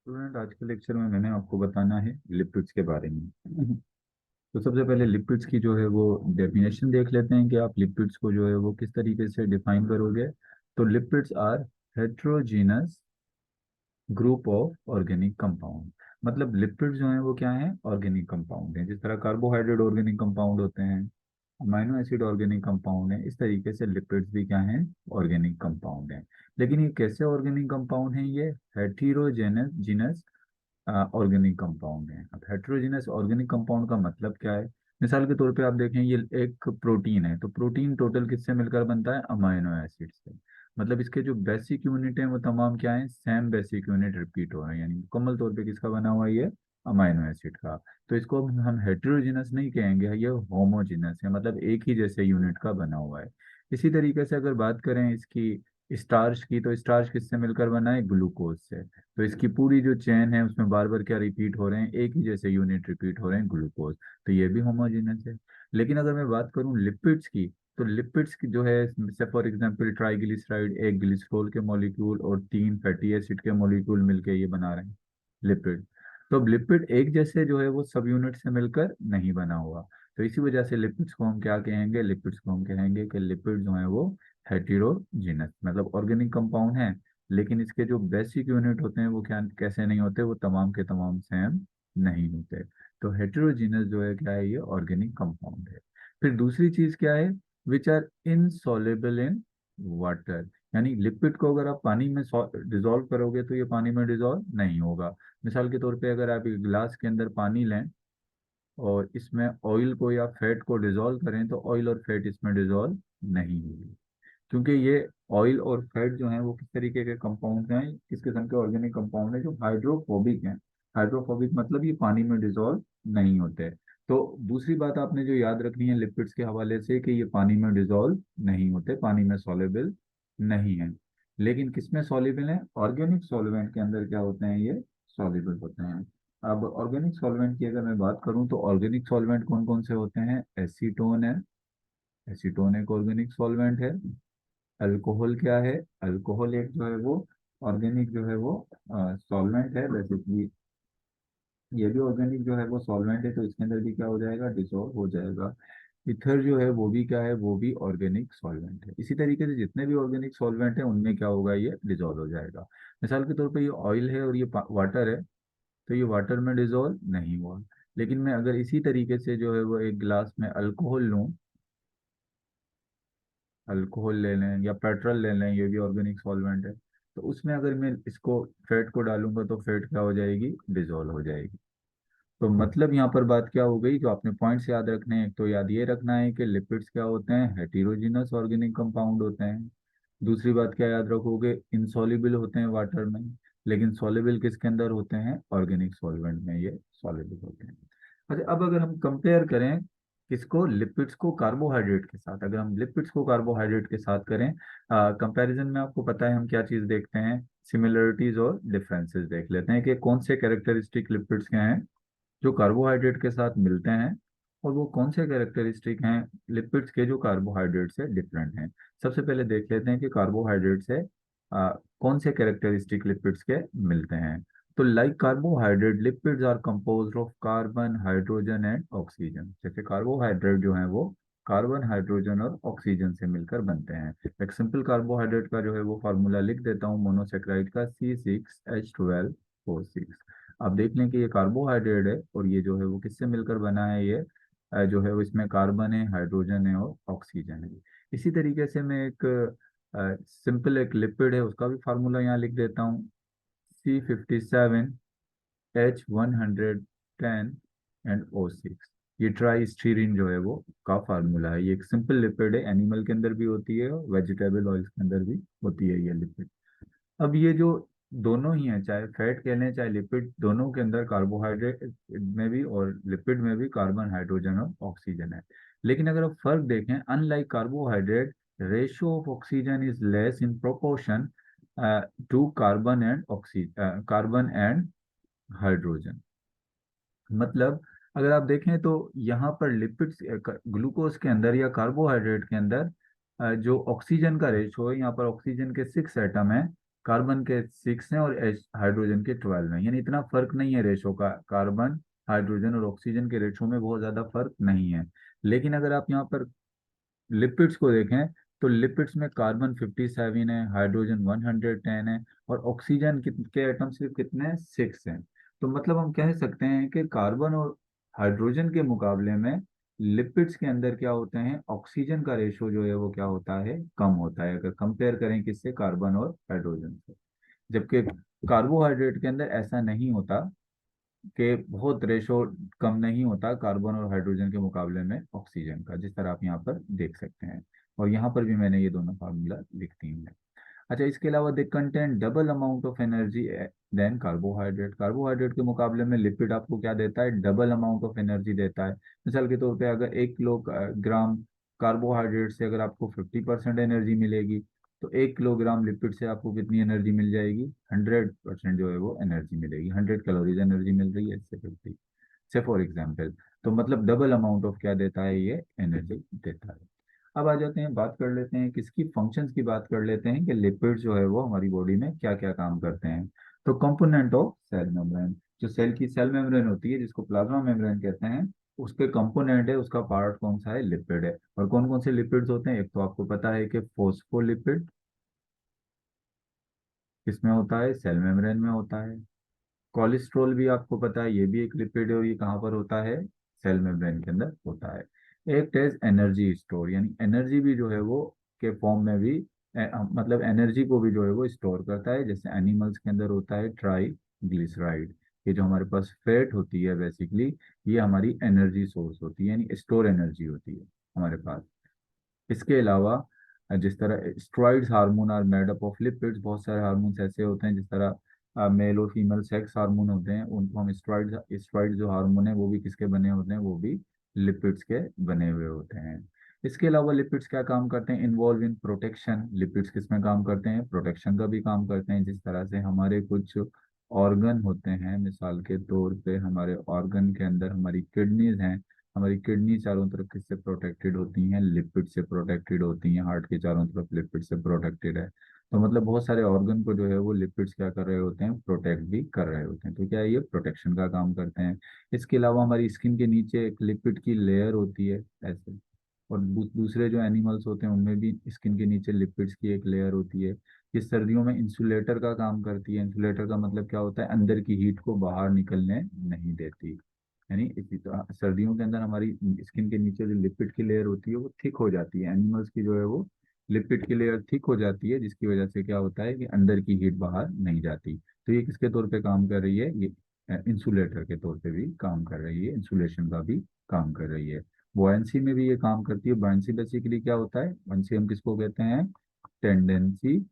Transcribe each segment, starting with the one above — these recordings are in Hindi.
स्टूडेंट, आज के लेक्चर में मैंने आपको बताना है लिपिड्स के बारे में। तो सबसे पहले लिपिड्स की जो है वो डेफिनेशन देख लेते हैं कि आप लिपिड्स को जो है वो किस तरीके से डिफाइन करोगे। तो lipids are heterogeneous group of organic compound. मतलब लिपिड्स जो हैं वो क्या है, ऑर्गेनिक कंपाउंड है। जिस तरह कार्बोहाइड्रेट ऑर्गेनिक कंपाउंड होते हैं, अमीनो एसिड ऑर्गेनिक कंपाउंड है, इस तरीके से लिपिड्स भी क्या है, ऑर्गेनिक कंपाउंड है। लेकिन ये कैसे ऑर्गेनिक कंपाउंड है? ये हेटेरोजेनस जीनस ऑर्गेनिक कंपाउंड है। अब हेटेरोजेनस ऑर्गेनिक कंपाउंड का मतलब क्या है? मिसाल के तौर पे आप देखें, ये एक प्रोटीन है, तो प्रोटीन टोटल किससे मिलकर बनता है? अमाइनो एसिड से। मतलब इसके जो बेसिक यूनिट है वो तमाम क्या है, सेम बेसिक यूनिट रिपीट हो रहे हैं, यानी मुकम्मल तौर पे किसका बना हुआ है ये, अमाइनो एसिड का। तो इसको अब हम हेटेरोजेनस नहीं कहेंगे, ये होमोजेनस है, मतलब एक ही जैसे यूनिट का बना हुआ है। इसी तरीके से अगर बात करें इसकी स्टार्च की, तो स्टार्च किससे मिलकर बना है? ग्लूकोज से। तो इसकी पूरी जो चेन है उसमें बार बार क्या रिपीट हो रहे हैं, एक ही जैसे यूनिट रिपीट हो रहे हैं, ग्लूकोज। तो ये भी होमोजेनस है। लेकिन अगर मैं बात करूं लिपिड्स की, तो लिपिड्स की जो है, जैसे फॉर एग्जांपल ट्राइग्लिसराइड, एक ग्लिसरॉल के मॉलिक्यूल और तीन फैटी एसिड के मॉलिक्यूल मिलके ये बना रहे हैं लिपिड। तो अब लिपिड एक जैसे जो है वो सब यूनिट से मिलकर नहीं बना हुआ। तो इसी वजह से लिपिड्स को हम क्या कहेंगे, लिपिड्स को हम कहेंगे कि लिपिड जो है वो हेटेरोजीनस, मतलब ऑर्गेनिक कंपाउंड है, लेकिन इसके जो बेसिक यूनिट होते हैं वो क्या कैसे नहीं होते, वो तमाम के तमाम सेम नहीं होते। तो हेटेरोजीनस जो है क्या है, ये ऑर्गेनिक कंपाउंड है। फिर दूसरी चीज क्या है? Which are insoluble in water. यानी लिपिड को अगर आप पानी में डिजोल्व करोगे तो ये पानी में डिजोल्व नहीं होगा। मिसाल के तौर पे अगर आप एक गिलास के अंदर पानी लें और इसमें ऑयल को या फैट को डिजोल्व करें, तो ऑयल और फैट इसमें डिजोल्व नहीं होगी, क्योंकि ये ऑयल और फैट जो है वो किस तरीके के कंपाउंड हैं, किस किस्म के ऑर्गेनिक कंपाउंड है, जो हाइड्रोफोबिक हैं। हाइड्रोफोबिक मतलब ये पानी में डिजोल्व नहीं होते। तो दूसरी बात आपने जो याद रखनी है लिपिड्स के हवाले से, कि ये पानी में डिजोल्व नहीं होते, पानी में सॉल्युबल नहीं है। लेकिन किसमें सॉल्युबल है? ऑर्गेनिक सॉल्वेंट के अंदर क्या होते हैं, ये सॉल्युबल होते हैं। अब ऑर्गेनिक सॉल्वेंट की अगर मैं बात करूं, तो ऑर्गेनिक सॉल्वेंट कौन कौन से होते हैं? एसीटोन है, एसीटोन एक ऑर्गेनिक सॉल्वेंट है। अल्कोहल क्या है? अल्कोहल एक जो है वो ऑर्गेनिक जो है वो सॉल्वेंट है बेसिकली। ये भी ऑर्गेनिक जो है वो सॉल्वेंट है, तो इसके अंदर भी क्या हो जाएगा, डिसॉल्व हो जाएगा। इथर जो है वो भी क्या है, वो भी ऑर्गेनिक सॉल्वेंट है। इसी तरीके से जितने भी ऑर्गेनिक सॉल्वेंट है उनमें क्या होगा, ये डिसॉल्व हो जाएगा। मिसाल के तौर पे ये ऑयल है और ये वाटर है, तो ये वाटर में डिसॉल्व नहीं हुआ। लेकिन मैं अगर इसी तरीके से जो है वो एक गिलास में अल्कोहल लूं, अल्कोहल ले लें या पेट्रोल ले लें, ये भी ऑर्गेनिक सॉल्वेंट है, तो उसमें अगर मैं इसको फैट को डालूंगा तो फैट क्या हो जाएगी, डिजोल्व हो जाएगी। तो मतलब यहाँ पर बात क्या हो गई, जो आपने पॉइंट्स याद रखने हैं, एक तो याद ये रखना है कि लिपिड्स क्या होते हैं, हेटेरोजीनस ऑर्गेनिक कंपाउंड होते हैं। दूसरी बात क्या याद रखोगे, इनसॉल्युबल होते हैं वाटर में, लेकिन सॉल्युबल किसके अंदर होते हैं, ऑर्गेनिक सॉल्वेंट में ये सॉल्युबल होते हैं। अच्छा, अब अगर हम कंपेयर करें किसको, लिपिड्स को कार्बोहाइड्रेट के साथ, अगर हम लिपिड्स को कार्बोहाइड्रेट के साथ करें कंपैरिजन में, आपको पता है हम क्या चीज देखते हैं, सिमिलरिटीज और डिफरेंसेस देख लेते हैं कि कौन से कैरेक्टरिस्टिक लिपिड्स के हैं जो कार्बोहाइड्रेट के साथ मिलते हैं, और वो कौन से कैरेक्टरिस्टिक हैं लिपिड्स के जो कार्बोहाइड्रेट से डिफरेंट हैं। सबसे पहले देख लेते हैं कि कार्बोहाइड्रेट से कौन से कैरेक्टरिस्टिक लिपिड्स के मिलते हैं। तो like carbohydrate, lipids are composed of carbon, hydrogen and oxygen. जैसे कार्बोहाइड्रेट जो है वो कार्बन, हाइड्रोजन और ऑक्सीजन से मिलकर बनते हैं। एक सिंपल कार्बोहाइड्रेट का जो है वो फार्मूला लिख देता हूँ, मोनोसेक्राइड का C6H12O6। आप देख लें कि ये कार्बोहाइड्रेट है और ये जो है वो किससे मिलकर बना है, ये जो है वो इसमें कार्बन है, हाइड्रोजन है और ऑक्सीजन है। इसी तरीके से मैं एक सिंपल एक लिपिड है उसका भी फार्मूला यहाँ लिख देता हूँ, C57H110 एंड O6। ये ट्राई स्टीरीन जो है वो का फार्मूला है। ये एक सिंपल लिपिड है, एनिमल के अंदर भी होती है और वेजिटेबल ऑयल्स के अंदर भी होती है ये लिपिड। अब ये जो दोनों ही हैं, चाहे फैट कह लें चाहे लिपिड, दोनों के अंदर कार्बोहाइड्रेट में भी और लिपिड में भी कार्बन, हाइड्रोजन और ऑक्सीजन है। लेकिन अगर आप फर्क देखें, unlike carbohydrate, ratio of oxygen is less in proportion to carbon and oxygen, carbon and hydrogen. मतलब अगर आप देखें तो यहाँ पर लिपिड्स, ग्लूकोज के अंदर या कार्बोहाइड्रेट के अंदर जो ऑक्सीजन का रेशो है, यहाँ पर ऑक्सीजन के 6 एटम है, कार्बन के 6 हैं और हाइड्रोजन के 12 हैं, यानी इतना फर्क नहीं है रेशो का, कार्बन हाइड्रोजन और ऑक्सीजन के रेशो में बहुत ज्यादा फर्क नहीं है। लेकिन अगर आप यहाँ पर लिपिड्स को देखें तो लिपिड्स में कार्बन 57 है, हाइड्रोजन 110 है, और ऑक्सीजन के एटम सिर्फ कितने हैं, 6 हैं। तो मतलब हम कह सकते हैं कि कार्बन और हाइड्रोजन के मुकाबले में लिपिड्स के अंदर क्या होते हैं, ऑक्सीजन का रेशो जो है वो क्या होता है, कम होता है, अगर कंपेयर करें किससे, कार्बन और हाइड्रोजन से। जबकि कार्बोहाइड्रेट के अंदर ऐसा नहीं होता, कि बहुत रेशो कम नहीं होता कार्बन और हाइड्रोजन के मुकाबले में ऑक्सीजन का, जिस तरह आप यहाँ पर देख सकते हैं। और यहाँ पर भी मैंने ये दोनों फार्मूला लिख दिए हैं। अच्छा, इसके अलावा they contain double amount of energy than carbohydrate. Carbohydrate के मुकाबले में लिपिड आपको क्या देता है, डबल अमाउंट ऑफ एनर्जी देता है। मिसाल के तौर पे अगर 1 किलोग्राम कार्बोहाइड्रेट से अगर आपको 50% एनर्जी मिलेगी, तो 1 किलोग्राम लिपिड से आपको कितनी एनर्जी मिल जाएगी, 100% जो है वो एनर्जी मिलेगी, 100 कैलोरीज एनर्जी मिल रही है इससे 50 से, फॉर एग्जाम्पल। तो मतलब डबल अमाउंट ऑफ क्या देता है, ये एनर्जी देता है। अब आ जाते हैं, बात कर लेते हैं किसकी, फंक्शंस की बात कर लेते हैं कि लिपिड जो है वो हमारी बॉडी में क्या क्या काम करते हैं। तो कंपोनेंट ऑफ सेल मेम्ब्रेन, जो सेल की सेल मेम्ब्रेन होती है जिसको प्लाज्मा मेम्ब्रेन कहते हैं, उसके कंपोनेंट है, उसका पार्ट कौन सा है, लिपिड है। और कौन कौन से लिपिड्स होते हैं, एक तो आपको पता है कि फोस्फोलिपिड किसमें होता है, सेल मेम्ब्रेन में होता है। कोलेस्ट्रॉल भी आपको पता है, ये भी एक लिपिड है, और ये कहाँ पर होता है, सेल मेम्ब्रेन के अंदर होता है। एक है एनर्जी स्टोर, यानी एनर्जी भी जो है वो के फॉर्म में भी मतलब एनर्जी को भी जो है वो स्टोर करता है, जैसे एनिमल्स के अंदर होता है ट्राइग्लिसराइड। ये जो हमारे पास फैट होती है बेसिकली, ये हमारी एनर्जी सोर्स होती है, यानी स्टोर एनर्जी होती है हमारे पास। इसके अलावा जिस तरह steroids hormone are made up of lipids, बहुत सारे हार्मोन्स ऐसे होते हैं, जिस तरह मेल और फीमेल सेक्स हार्मोन होते हैं, उनको हम स्टेरॉइड्स, स्टेरॉइड जो हार्मोन है वो भी किसके बने होते हैं, वो भी लिपिड्स के बने हुए होते हैं। इसके अलावा लिपिड्स क्या काम करते हैं, इन्वॉल्व इन प्रोटेक्शन। लिपिड्स किस में काम करते हैं, प्रोटेक्शन का भी काम करते हैं। जिस तरह से हमारे कुछ ऑर्गन होते हैं, मिसाल के तौर पे हमारे ऑर्गन के अंदर हमारी किडनीज हैं, हमारी किडनी चारों तरफ किससे प्रोटेक्टेड होती हैं, लिपिड से प्रोटेक्टेड होती हैं। हार्ट के चारों तरफ लिपिड से प्रोटेक्टेड है। तो मतलब बहुत सारे ऑर्गन को जो है वो लिपिड्स क्या कर रहे होते हैं, प्रोटेक्ट भी कर रहे होते हैं। तो क्या है, ये प्रोटेक्शन का काम करते हैं। इसके अलावा हमारी स्किन के नीचे एक लिपिड की लेयर होती है ऐसे, और दूसरे जो एनिमल्स होते हैं उनमें भी स्किन के नीचे लिपिड्स की एक लेयर होती है। ये सर्दियों में इंसुलेटर का काम करती है। इंसुलेटर का मतलब क्या होता है, अंदर की हीट को बाहर निकलने नहीं देती। यानी इसी तरह सर्दियों के अंदर हमारी स्किन के नीचे जो लिपिड की लेयर होती है वो थिक हो जाती है, एनिमल्स की जो है वो लिपिड की लेयर थिक हो जाती है, जिसकी वजह से क्या होता है कि अंदर की हीट बाहर नहीं जाती। तो ये किसके तौर पे काम कर रही है, ये इंसुलेटर के तौर पे भी काम कर रही है, इंसुलेशन का भी काम कर रही है। बॉयंसी में भी ये काम करती है। बॉयंसी बेसिकली क्या होता है, बॉयंसी हम किसको कहते हैं, tendency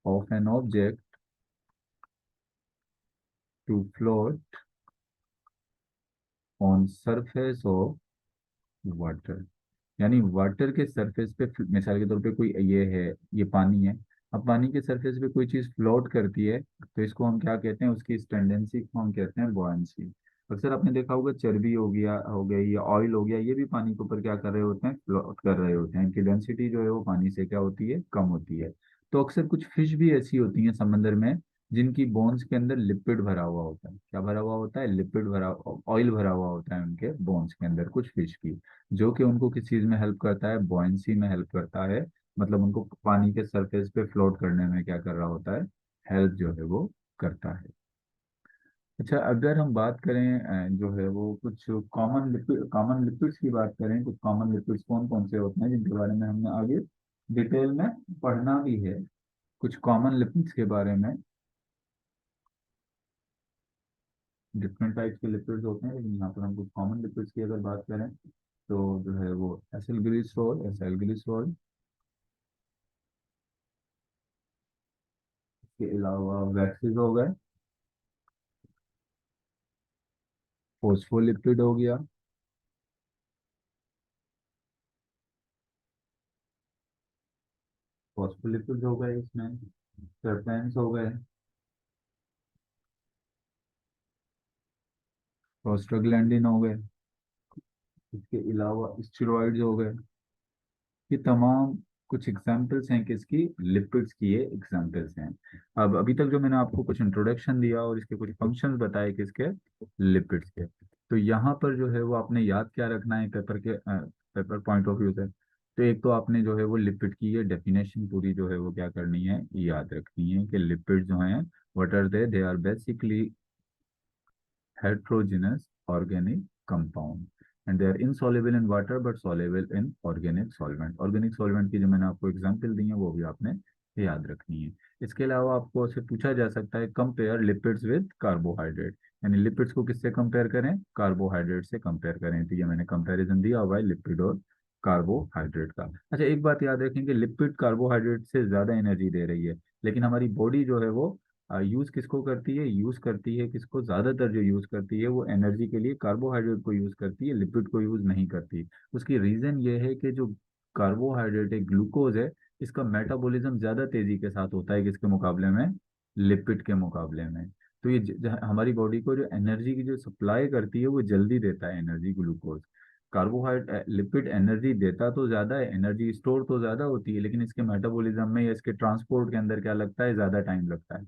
of an object to float on surface of water. यानी वाटर के सरफेस पे मिसाल के तौर पे कोई ये है, ये पानी है, अब पानी के सरफेस पे कोई चीज फ्लोट करती है, तो इसको हम क्या कहते हैं, उसकी इस टेंडेंसी को हम कहते हैं बॉयंसी। अक्सर आपने देखा होगा चर्बी हो गई या ऑयल हो गया, ये भी पानी के ऊपर क्या कर रहे होते हैं, फ्लोट कर रहे होते हैं। इनकी डेंसिटी जो है वो पानी से क्या होती है, कम होती है। तो अक्सर कुछ फिश भी ऐसी होती हैं समंदर में, जिनकी बोन्स के अंदर लिपिड भरा हुआ होता है। क्या भरा हुआ होता है, लिपिड भरा, ऑयल भरा हुआ होता है उनके बोन्स के अंदर, कुछ फिश की, जो कि उनको किस चीज में हेल्प करता है, बॉयंसी में हेल्प करता है। मतलब उनको पानी के सरफेस पे फ्लोट करने में क्या कर रहा होता है, हेल्प जो है वो करता है। अच्छा, अगर हम बात करें जो है वो कुछ कॉमन लिपिड्स की बात करें, कुछ कॉमन लिपिड्स कौन कौन से होते हैं जिनके बारे में हमने आगे डिटेल में पढ़ना भी है, कुछ कॉमन लिपिड्स के बारे में। डिफरेंट टाइप्स के लिपिड्स होते हैं, लेकिन यहाँ पर हम कुछ कॉमन लिपिड्स की अगर बात करें, तो जो है वो एसिल ग्लिसरॉल, एसाइल ग्लिसरॉल, के अलावा वैक्सीज हो गए, फोस्फोलिपिड हो गया, फॉस्फोलिपिड हो गए, इसमें टर्पेन्स हो गए, प्रोस्टाग्लैंडिन हो गए, इसके अलावा स्टेरॉइड्स हो गए। ये तमाम कुछ एग्जाम्पल्स हैं किसकी, लिपिड्स की ये एग्जाम्पल्स हैं। अब अभी तक जो मैंने आपको कुछ इंट्रोडक्शन दिया और इसके कुछ फंक्शंस बताए किसके, लिपिड्स के। तो यहाँ पर जो है वो आपने याद क्या रखना है पेपर के पेपर पॉइंट ऑफ व्यू से। तो एक तो आपने जो है वो लिपिड की ये डेफिनेशन पूरी जो है वो क्या करनी है, याद रखनी है कि लिपिड जो हैं what are they are basically heterogeneous organic compound and they are insoluble in water but soluble in organic solvent। Organic solvent की जो मैंने आपको एग्जांपल दी है वो भी आपने याद रखनी है। इसके अलावा आपको से पूछा जा सकता है कंपेयर लिपिड्स विद कार्बोहाइड्रेट, यानी लिपिड्स को किससे कंपेयर करें, कार्बोहाइड्रेट से कंपेयर करें। तो ये मैंने कंपैरिजन दिया हुआ है लिपिड और कार्बोहाइड्रेट का। अच्छा एक बात याद रखें कि लिपिड कार्बोहाइड्रेट से ज्यादा एनर्जी दे रही है, लेकिन हमारी बॉडी जो है वो यूज किसको करती है, यूज करती है किसको, ज्यादातर जो यूज करती है वो एनर्जी के लिए कार्बोहाइड्रेट को यूज करती है, लिपिड को यूज नहीं करती। उसकी रीजन ये है कि जो कार्बोहाइड्रेट है, ग्लूकोज है, इसका मेटाबॉलिज्म ज्यादा तेजी के साथ होता है किसके मुकाबले में, लिपिड के मुकाबले में। तो ये हमारी बॉडी को जो एनर्जी की जो सप्लाई करती है वो जल्दी देता है energy, glucose. Carbohydrate lipid energy देता तो ज्यादा है, एनर्जी स्टोर तो ज्यादा होती है, लेकिन इसके मेटाबॉलिज्म में या इसके ट्रांसपोर्ट के अंदर क्या लगता है, ज्यादा टाइम लगता है।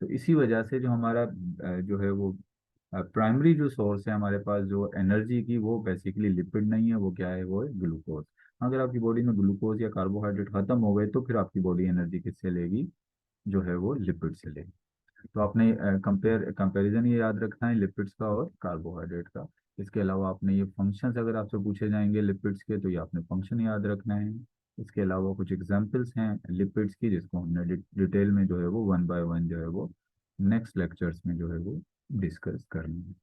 तो इसी वजह से जो हमारा जो है वो प्राइमरी जो सोर्स है हमारे पास जो एनर्जी की, वो बेसिकली लिपिड नहीं है, वो क्या है, वो है ग्लूकोज। अगर आपकी बॉडी में ग्लूकोज या कार्बोहाइड्रेट खत्म हो गए तो फिर आपकी बॉडी एनर्जी किससे लेगी, जो है वो लिपिड से लेगी। तो आपने कंपैरिजन ये याद रखना है लिपिड्स का और कार्बोहाइड्रेट का। इसके अलावा आपने ये फंक्शंस अगर आपसे पूछे जाएंगे लिपिड्स के, तो ये आपने फंक्शन याद रखना है। इसके अलावा कुछ एग्जांपल्स हैं लिपिड्स की जिसको हमने डिटेल में जो है वो वन बाय वन जो है वो नेक्स्ट लेक्चर्स में जो है वो डिस्कस करेंगे।